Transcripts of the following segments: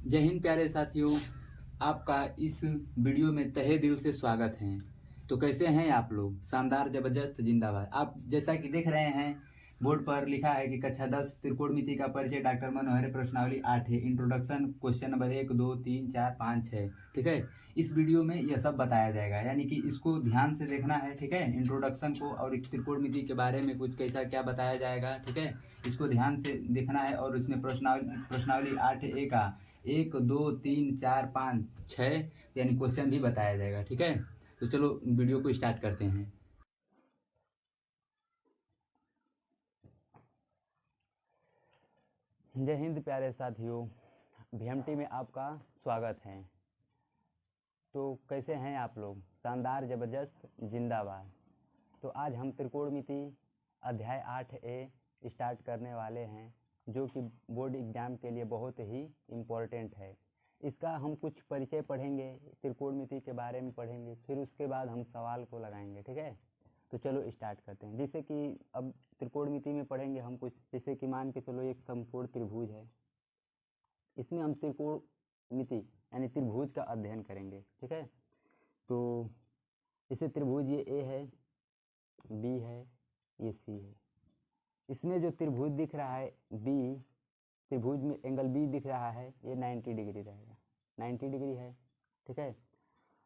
जय हिंद प्यारे साथियों, आपका इस वीडियो में तहे दिल से स्वागत है। तो कैसे हैं आप लोग? शानदार, जबरदस्त, जिंदाबाद। आप जैसा कि देख रहे हैं बोर्ड पर लिखा है कि कक्षा 10 त्रिकोणमिति का परिचय डॉक्टर मनोहर प्रश्नावली 8 है। Introduction question number 1 2 3 4 5 6। ठीक है, इस वीडियो में यह सब बताया जाएगा, यानी कि इसको ध्यान से देखना है। ठीक है, इंट्रोडक्शन को और त्रिकोणमिति के बारे में कुछ कैसा क्या बताया जाएगा। ठीक है, इसको ध्यान से देखना है। और इसमें प्रश्नावली 8A का 1 2 3 4 5 6 यानी क्वेश्चन भी बताया जाएगा। ठीक है, तो चलो वीडियो को स्टार्ट करते हैं। जय हिंद प्यारे साथियों, बीएमटी में आपका स्वागत है। तो कैसे हैं आप लोग? शानदार, जबरदस्त, जिंदाबाद। तो आज हम त्रिकोणमिति अध्याय 8A स्टार्ट करने वाले हैं, जो कि बोर्ड एग्जाम के लिए बहुत ही इम्पोर्टेंट है। इसका हम कुछ परिचय पढ़ेंगे, त्रिकोणमिति के बारे में पढ़ेंगे, फिर उसके बाद हम सवाल को लगाएंगे। ठीक है, तो चलो स्टार्ट करते हैं। जैसे कि अब त्रिकोणमिति में पढ़ेंगे हम कुछ, जैसे कि मान के चलो एक समकोण त्रिभुज है। इसमें हम त्रिकोणमिति यानी त्रिभुज का अध्ययन करेंगे। ठीक है, तो इसे त्रिभुज ये ए है, बी है, ये सी है। इसमें जो त्रिभुज दिख रहा है बी, त्रिभुज में एंगल बी दिख रहा है, ये 90 डिग्री रहेगा। 90 डिग्री है। ठीक है,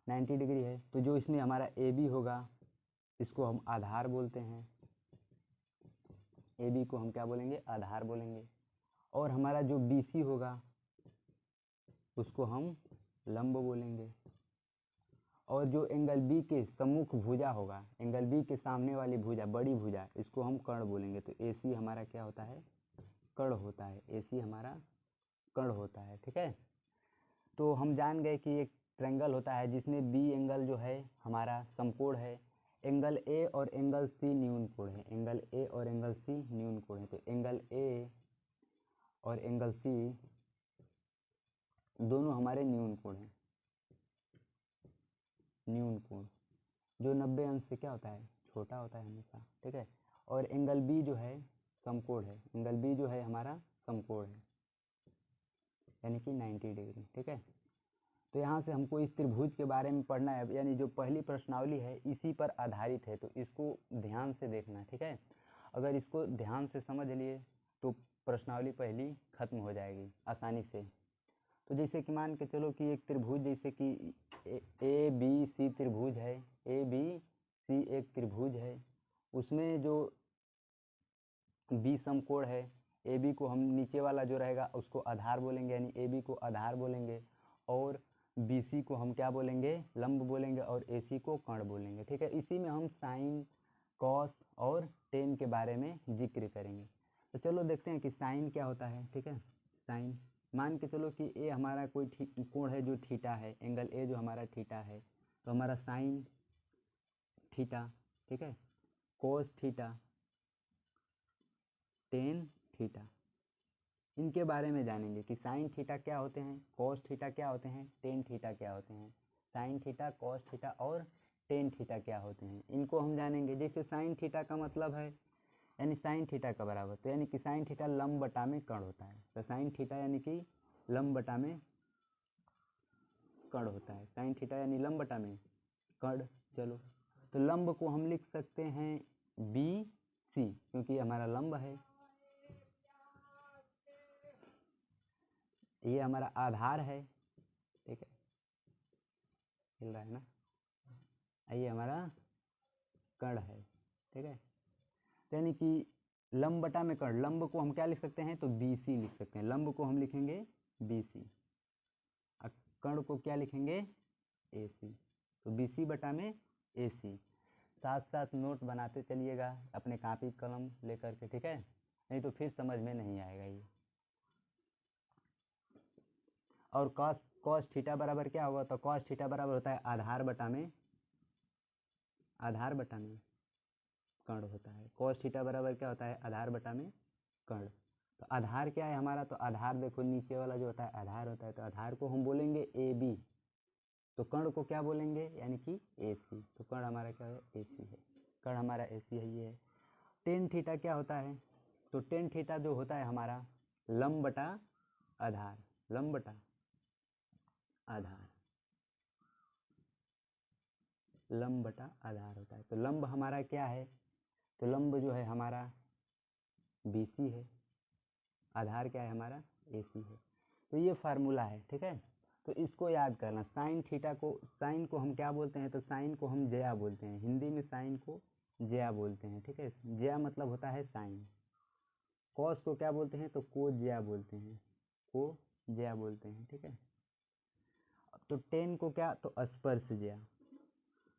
90 डिग्री है। तो जो इसमें हमारा ए बी होगा, इसको हम आधार बोलते हैं। ए बी को हम क्या बोलेंगे? आधार बोलेंगे। और हमारा जो बी सी होगा, उसको हम लंब बोलेंगे। और जो एंगल बी के सम्मुख भुजा होगा, एंगल बी के सामने वाली भुजा, बड़ी भुजा, इसको हम कर्ण बोलेंगे। तो ए सी हमारा क्या होता है? कर्ण होता है। ए सी हमारा कर्ण होता है। ठीक है, तो हम जान गए कि एक ट्रायंगल होता है जिसमें बी एंगल जो है हमारा समकोण है। एंगल ए और एंगल सी न्यून कोण है। एंगल ए और एंगल सी न्यून कोण है। तो एंगल ए और एंगल सी दोनों हमारे न्यून कोण हैं। न्यून कोण जो 90 अंश से क्या होता है? छोटा होता है हमेशा। ठीक है, और एंगल बी जो है समकोण है। एंगल बी जो है हमारा समकोण है, यानी कि 90 डिग्री। ठीक है, तो यहाँ से हमको इस त्रिभुज के बारे में पढ़ना है, यानी जो पहली प्रश्नावली है इसी पर आधारित है, तो इसको ध्यान से देखना है। ठीक है, अगर इसको ध्यान से समझ लिए तो प्रश्नावली पहली खत्म हो जाएगी आसानी से। तो जैसे कि मान के चलो कि एक त्रिभुज, जैसे कि ए बी सी त्रिभुज है। ए बी सी एक त्रिभुज है, उसमें जो बी समकोण है, ए बी को हम नीचे वाला जो रहेगा उसको आधार बोलेंगे, यानी ए बी को आधार बोलेंगे। और बी सी को हम क्या बोलेंगे? लंब बोलेंगे। और ए सी को कर्ण बोलेंगे। ठीक है, इसी में हम साइन, कॉस और टेन के बारे में जिक्र करेंगे। तो चलो देखते हैं कि साइन क्या होता है। ठीक है, साइन, मान के चलो कि ए हमारा कोई कोण है जो थीटा है, एंगल ए जो हमारा थीटा है, तो हमारा साइन थीटा। ठीक है, कोस थीटा, टेन थीटा, इनके बारे में जानेंगे कि साइन थीटा क्या होते हैं, कॉस थीटा क्या होते हैं, टेन थीटा क्या होते हैं। साइन थीटा, कॉस थीटा और टेन थीटा क्या होते हैं, इनको हम जानेंगे। जैसे साइन थीटा का मतलब है, यानी साइन थीटा का बराबर, तो यानी कि साइन थीटा लंब बटा में कर्ण होता है। तो साइन थीटा यानी कि लंब बटा में कर्ण होता है। साइन थीटा यानी लंब बटा में कर्ण। चलो, तो लंब को हम लिख सकते हैं बी सी, क्योंकि हमारा लंब है। ये हमारा आधार है। ठीक है, हिल रहा है ना? ये हमारा कर्ण है। ठीक है, तो यानी कि लंब बटा में कर्ण, लंब को हम क्या लिख सकते हैं? तो बी सी लिख सकते हैं। लंब को हम लिखेंगे बी सी, और कर्ण को क्या लिखेंगे? ए सी। तो बी सी बटा में ए सी। साथ साथ नोट बनाते चलिएगा अपने कापी कलम लेकर के। ठीक है, नहीं तो फिर समझ में नहीं आएगा ये। और कॉस कॉस थीटा बराबर क्या होगा? तो कॉस थीटा बराबर होता है आधार बटा में, आधार बटा में कर्ण होता है। कॉस थीटा बराबर क्या होता है? आधार बटा में कर्ण। तो आधार क्या है हमारा? तो आधार देखो नीचे वाला जो होता है आधार होता है, तो आधार को हम बोलेंगे ए बी। तो कर्ण को क्या बोलेंगे? यानी कि ए सी। तो कर्ण हमारा क्या है? ए सी है। कर्ण हमारा ए सी है, ये है। टेन थीटा क्या होता है? तो टेन थीटा जो होता है हमारा लंब बटा आधार, लंब बटा आधार, लंब बटा आधार होता है। तो लंब हमारा क्या है, तो लंब जो है हमारा BC है, आधार क्या है हमारा AC है। तो ये फार्मूला है, ठीक है। तो इसको याद करना, साइन थीटा को, साइन को हम क्या बोलते हैं, तो साइन को हम ज्या बोलते हैं, हिंदी में साइन को ज्या बोलते हैं, ठीक है। ज्या मतलब होता है साइन। कॉस को क्या बोलते हैं, तो को ज्या बोलते हैं, को ज्या बोलते हैं, ठीक है। तो टेन को क्या, तो स्पर्श ज्या,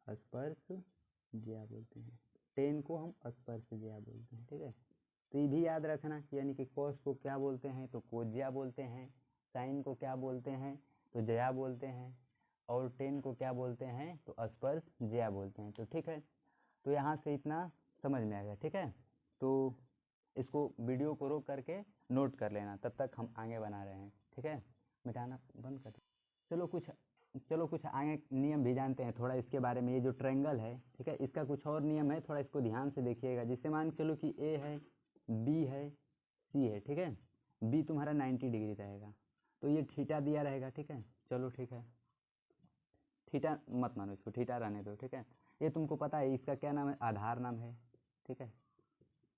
स्पर्श ज्या बोलते हैं। टेन को हम स्पर्श ज्या बोलते हैं, ठीक है। तो ये भी याद रखना, यानी कि कॉस को क्या बोलते हैं, तो कोज्या बोलते हैं, साइन को क्या बोलते हैं, तो ज्या बोलते हैं, और टेन को क्या बोलते हैं, तो स्पर्श ज्या बोलते हैं। तो ठीक है, तो यहाँ से इतना समझ में आ गया, ठीक है। तो इसको वीडियो को रोक करके नोट कर लेना, तब तक हम आगे बना रहे हैं, ठीक है। मिटाना बंद कर। चलो कुछ आगे नियम भी जानते हैं थोड़ा इसके बारे में। ये जो ट्रायंगल है, ठीक है, इसका कुछ और नियम है, थोड़ा इसको ध्यान से देखिएगा। जिससे मान के चलो कि ए है, बी है, सी है, ठीक है। बी तुम्हारा 90 डिग्री रहेगा, तो ये थीटा दिया रहेगा, ठीक है। चलो ठीक है, थीटा मत मानो इसको, थीटा रहने दो, ठीक है। ये तुमको पता है इसका क्या नाम है, आधार नाम है, ठीक है।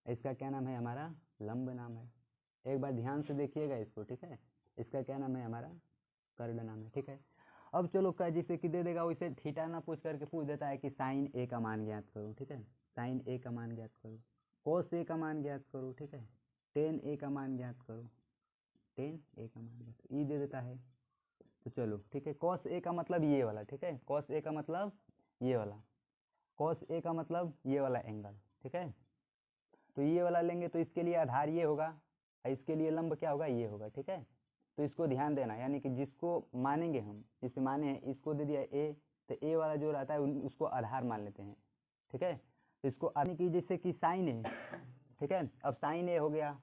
इसका क्या नाम है, हमारा लंब नाम है। एक बार ध्यान से देखिएगा इसको, ठीक है। इसका क्या नाम है, हमारा कर्ड नाम है, ठीक है। अब चलो का जिसे कि दे देगा वैसे थीटा ना पूछ करके पूछ देता है कि साइन ए का मान ज्ञात करो, ठीक है। साइन ए का मान ज्ञात करो, कोस ए का मान ज्ञात करो, ठीक है। टेन ए का मान ज्ञात करो, टेन ए का मान ज्ञात करो, ये दे देता है। तो चलो ठीक है, कॉस ए का मतलब ये वाला, ठीक है। कॉस ए का मतलब ये वाला, कॉस ए का मतलब ये वाला एंगल, ठीक है। तो ये वाला लेंगे तो इसके लिए आधार ये होगा, और इसके लिए लंब क्या होगा, ये होगा, ठीक है। तो इसको ध्यान देना, यानी कि जिसको मानेंगे हम, जिसे माने हैं इसको दे दिया ए, तो ए वाला जो रहता है उसको आधार मान लेते हैं, ठीक है। तो इसको यानी कि जैसे कि साइन ए, ठीक है। अब साइन ए हो गया,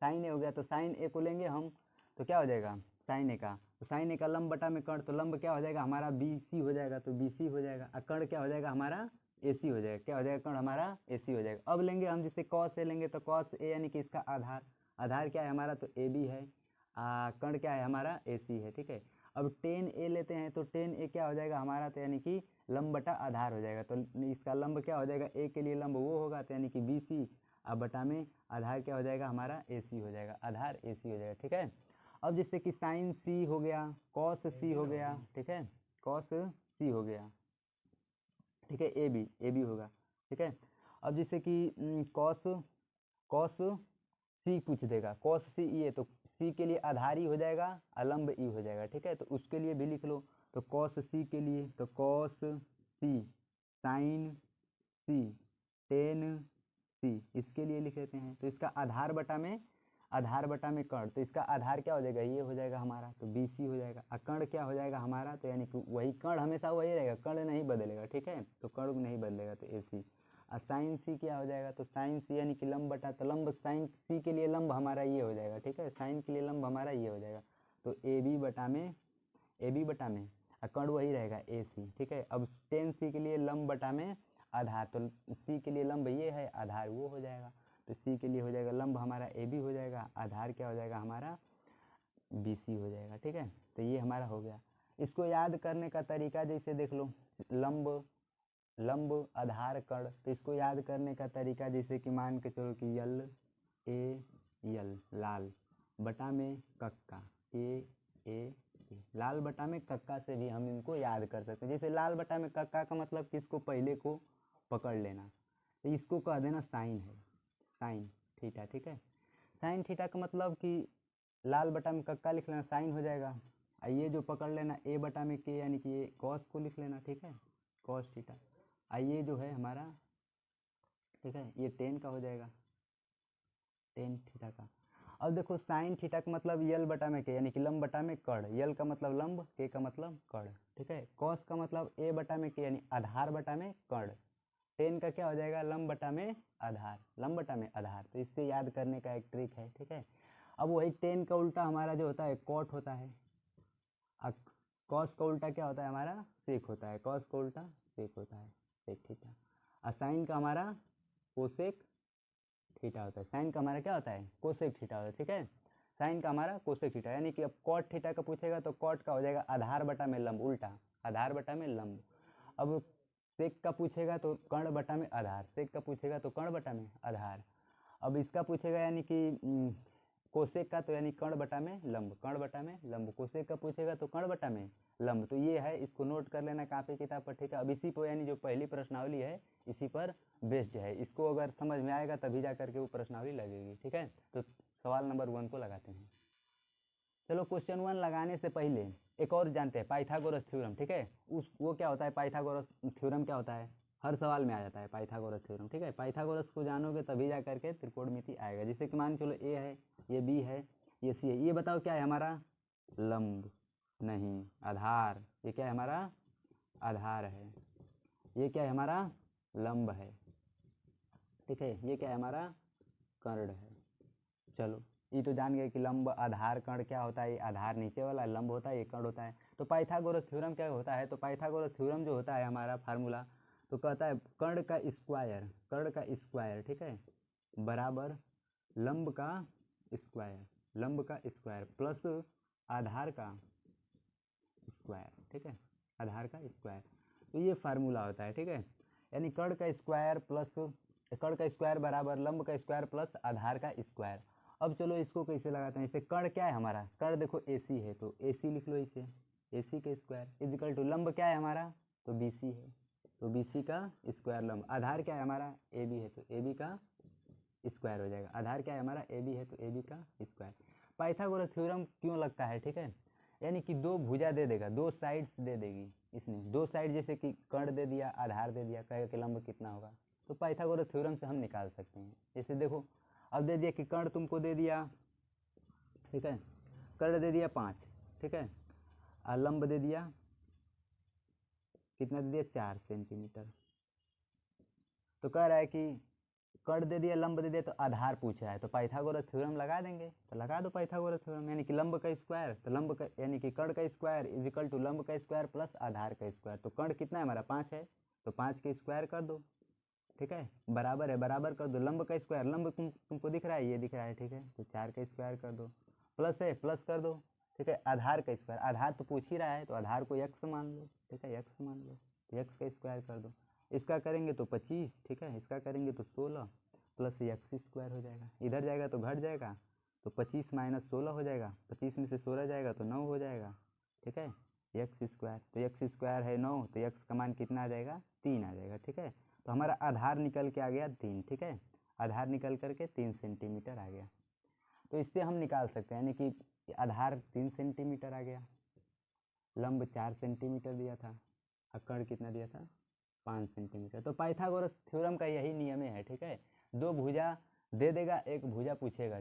साइन ए हो गया, तो साइन ए को लेंगे हम, तो क्या हो जाएगा साइन ए का, तो साइन ए का लंब बटा में कर्ण, तो लंब क्या हो जाएगा हमारा BC हो जाएगा, तो BC हो जाएगा। और कर्ण क्या हो जाएगा हमारा AC हो जाएगा, क्या हो जाएगा कर्ण हमारा AC हो जाएगा। अब लेंगे हम जिससे कॉस ए लेंगे, तो कॉस ए यानी कि इसका आधार, आधार क्या है हमारा, तो AB है, कर्ण क्या है हमारा AC है, ठीक है। अब टेन ए लेते हैं, तो टेन ए क्या हो जाएगा हमारा, तो यानी कि लंब बटा आधार हो जाएगा। तो इसका लंब क्या हो जाएगा, ए के लिए लंब वो होगा, तो यानी कि BC, अब बटा में आधार क्या हो जाएगा हमारा AC हो जाएगा, आधार AC हो जाएगा, ठीक है। अब जैसे कि साइन C हो गया, कॉस C हो गया, ठीक है, कॉस C हो गया, ठीक है। ए बी होगा, ठीक है। अब जैसे कि कॉस C पूछ देगा, कॉस C ये, तो C के लिए आधार ही हो जाएगा, लंब E हो जाएगा, ठीक है। तो उसके लिए भी लिख लो, तो कॉस C के लिए, तो cos C, sine C, tan C, इसके लिए लिख लेते हैं। तो इसका आधार बटा में, आधार बटा में कर्ण, तो इसका आधार क्या हो जाएगा, ये हो जाएगा हमारा, तो BC हो जाएगा। और कर्ण क्या हो जाएगा हमारा, तो यानी कि वही कर्ण हमेशा वही रहेगा, कर्ण नहीं बदलेगा, ठीक है। तो कर्ण नहीं बदलेगा, तो AC। और साइन C क्या हो जाएगा, तो साइन C यानी कि लंब बटा, तो लंब साइन C के लिए लंब हमारा ये हो जाएगा, ठीक है। साइन के लिए लंब हमारा ये हो जाएगा, तो AB बटा में, AB बटा में, और कर्ण वही रहेगा AC, ठीक है। अब टेन C के लिए लंब बटा में आधार, तो C के लिए लंब ये है, आधार वो हो जाएगा। तो C के लिए हो जाएगा लंब हमारा AB हो जाएगा, आधार क्या हो जाएगा हमारा BC हो जाएगा, ठीक है। तो ये हमारा हो गया। इसको याद करने का तरीका जैसे देख लो, लंब, लंब आधार कर्ण, तो इसको याद करने का तरीका जैसे कि मान के चलो कि LAL, लाल बटा में कक्का, A लाल बटा में कक्का से भी हम इनको याद कर सकते हैं। जैसे लाल बटा में कक्का का मतलब किसको पहले को पकड़ लेना, तो इसको कह देना साइन है, साइन थीटा, ठीक है। साइन थीटा का मतलब कि लाल बटा में कक्का लिख लेना, साइन हो जाएगा। और ये जो पकड़ लेना A बटा में K, यानी कि ये कॉस को लिख लेना, ठीक है, कॉस थीटा। और ये जो है हमारा, ठीक है, ये टेन का हो जाएगा, टेन थीटा का। अब देखो साइन थीटा का मतलब यल बटा में के, यानी कि लंब बटा में कर्ण, यल का मतलब लंब, के का मतलब कर्ण, ठीक है। कॉस का मतलब ए बटा में के, यानी आधार बटा में कर्ण। टेन का क्या हो जाएगा, लंब बटा में आधार, लंब बटा में आधार। तो इससे याद करने का एक ट्रिक है, ठीक है। अब वही टेन का उल्टा हमारा जो होता है कॉट होता है, कॉस का उल्टा क्या होता है हमारा सेक होता है, कॉस का उल्टा सेक होता है, सेक थीटा। और साइन का हमारा कोसेक थीटा होता है, साइन का हमारा क्या होता है कोसेक थीटा होता है, ठीक है। साइन का हमारा कोसेक थीटा, यानी कि अब कॉट थीटा का पूछेगा तो कॉट का हो जाएगा आधार बटा में लंब, उल्टा आधार बटा में लंब। अब सेक का पूछेगा तो कर्ण बटा में आधार, सेक का पूछेगा तो कर्ण बटा में आधार। अब इसका पूछेगा यानी कि कोसेक का तो यानी कर्ण बटा में लंब, कर्ण बटा में लंब। कोसेक का पूछेगा तो कर्ण बटा में लंब। तो ये है, इसको नोट कर लेना कापी किताब पर, ठीक है। अब इसी पर यानी जो पहली प्रश्नावली है इसी पर बेस्ड है, इसको अगर समझ में आएगा तभी जा करके वो प्रश्नावली लगेगी, ठीक है। तो सवाल नंबर 1 को लगाते हैं। चलो क्वेश्चन 1 लगाने से पहले एक और जानते हैं, पाइथागोरस थ्योरम, ठीक है। वो क्या होता है, पाइथागोरस थ्योरम क्या होता है, हर सवाल में आ जाता है पाइथागोरस थ्योरम, ठीक है। पाइथागोरस को जानोगे तभी जा करके त्रिकोणमिति आएगा। जैसे कि मान चलो ए है, ये बी है, ये सी है, ये बताओ क्या है हमारा, लंब नहीं आधार। ये क्या है हमारा, आधार है। ये क्या है हमारा, लंब है, ठीक है। ये क्या है हमारा, कर्ण है। चलो ये तो जान गए कि लंब आधार कर्ण क्या होता है, ये आधार नीचे वाला लंब होता है, ये कर्ण होता है। तो पाइथागोरस थ्योरम क्या होता है, तो पाइथागोरस थ्योरम जो होता है हमारा फार्मूला, तो कहता है कर्ण का स्क्वायर, कर्ण का स्क्वायर, ठीक है, बराबर लंब का स्क्वायर, लंब का स्क्वायर प्लस आधार का स्क्वायर, ठीक है, आधार का स्क्वायर। तो ये फार्मूला होता है, ठीक है। यानी कर्ण का स्क्वायर प्लस, कर्ण का स्क्वायर बराबर लंब का स्क्वायर प्लस आधार का स्क्वायर। अब चलो इसको कैसे लगाते हैं, इसे कर्ण क्या है हमारा, कर्ण देखो AC है तो AC लिख लो इसे, AC के स्क्वायर इजिकल टू लंब क्या है हमारा, तो BC है, तो BC का स्क्वायर लंब। आधार क्या है हमारा, AB है तो AB का स्क्वायर हो जाएगा। आधार क्या है हमारा, AB है तो AB का स्क्वायर। पाइथागोरस थ्योरम क्यों लगता है, ठीक है, यानी कि दो भुजा दे देगा, दो साइड्स दे देगी इसमें, दो साइड जैसे कि कर्ण दे दिया, आधार दे दिया, कहेगा कि लंब कितना होगा, तो पाइथागोरस थ्योरम से हम निकाल सकते हैं। जैसे देखो अब दे दिया कि कर्ण तुमको दे दिया, ठीक है, कर्ण दे दिया 5, ठीक है, और लंब दे दिया कितना दे दिया, 4 सेंटीमीटर। तो कह रहा है कि कर्ण दे दिया, लंब दे दिया, तो आधार पूछ रहा है, तो पाइथागोरस थ्योरम लगा देंगे, तो लगा दो पाइथागोरस थ्योरम, यानी कि लंब का स्क्वायर तो लंब का यानी कि कर्ण का स्क्वायर इजिकल टू लंब का स्क्वायर प्लस आधार का स्क्वायर। तो कर्ण कितना है हमारा, 5 है, तो 5 के स्क्वायर कर दो, ठीक है, बराबर है, बराबर कर दो लंब का स्क्वायर, लंब तुमको दिख रहा है, ये दिख रहा है, ठीक है, तो 4 का स्क्वायर कर दो, प्लस है प्लस कर दो, ठीक है, आधार का स्क्वायर, आधार तो पूछ ही रहा है तो आधार को x मान लो, ठीक है, x मान लो, तो x का स्क्वायर कर दो। इसका करेंगे तो 25, ठीक है, इसका करेंगे तो 16 प्लस एक्स स्क्वायर हो जाएगा, इधर जाएगा तो घट जाएगा, तो 25 माइनस 16 हो जाएगा, 25 में से 16 जाएगा तो 9 हो जाएगा, ठीक है, एक्स स्क्वायर, तो एक्स स्क्वायर है 9, तो एक्स का मान कितना आ जाएगा, 3 आ जाएगा, ठीक है। तो हमारा आधार निकल के आ गया 3, ठीक है, आधार निकल करके 3 सेंटीमीटर आ गया। तो इससे हम निकाल सकते हैं, यानी कि आधार 3 सेंटीमीटर आ गया, लंब 4 सेंटीमीटर दिया था, और कर्ण कितना दिया था, 5 सेंटीमीटर। तो पाइथागोरस थ्योरम का यही नियम है, ठीक है, दो भुजा दे देगा, एक भुजा पूछेगा।